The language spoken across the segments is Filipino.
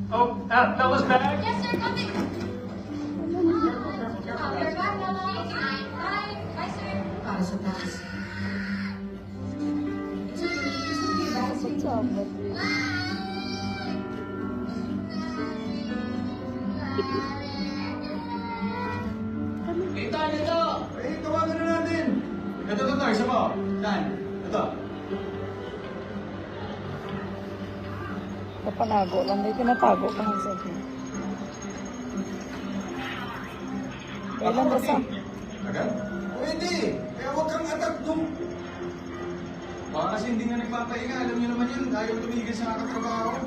Oh, Bella's back. Yes, sir, coming. We're back, Bella. Bye. Bye, sir. Para sa taas. Ethan, ito! Eh, tawagan na natin. Ito, isa mo. Dan, ito. Kapanago lang, may tinatago pa nga sa akin. Kailan ba sa... Agad? Pwede. Kaya huwag kang atak doon. Baka kasi hindi nga nagpapahinga. Alam niyo naman yun. Ayaw tumigil sa nakatrabaho.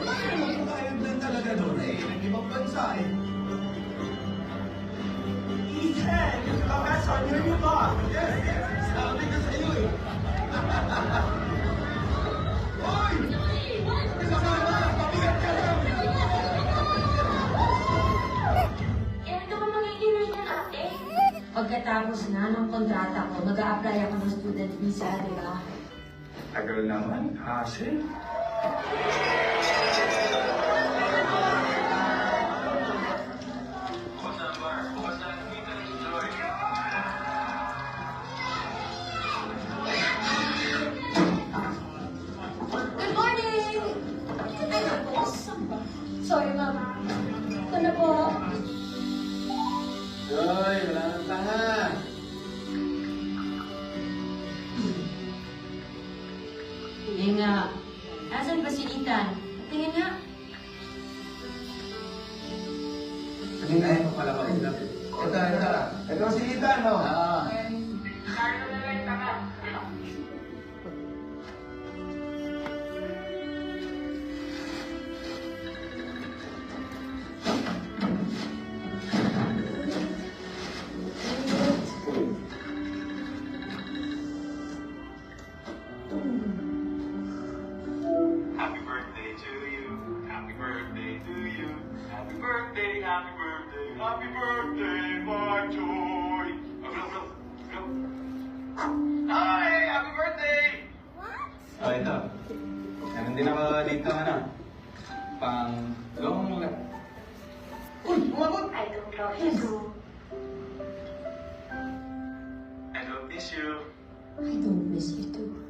Bakit naman po tayo naglan talaga doon eh? Nag-ibang bansa eh. Ethan! Congrats on your new boss! Yes, yes! Sabi ko sa iyo eh. Hoy! Kasama na! Pabigat ka lang! Ito ba magiging rate na ate? Pagkatapos na ng kontrata ko, mag-a-apply ako ng student visa, di ba? Tagal naman. Hassle. Good morning! Ay, naku, sorry, ma'am. Ito na po. Hoy, wala nang tanga. Hindi nga. Asan ba si Ethan? Tingin nga. Kanina eh, papalabas lang. Ito. Ito si Ethan, no? Happy birthday to you. Happy birthday to you. Happy birthday, happy birthday, happy birthday, my joy. Go. Hi, happy birthday. Oh, ito. Meron din ako dito, ano? Pang long lap. Uy, umabot! I don't love you too. I don't miss you. I don't miss you too.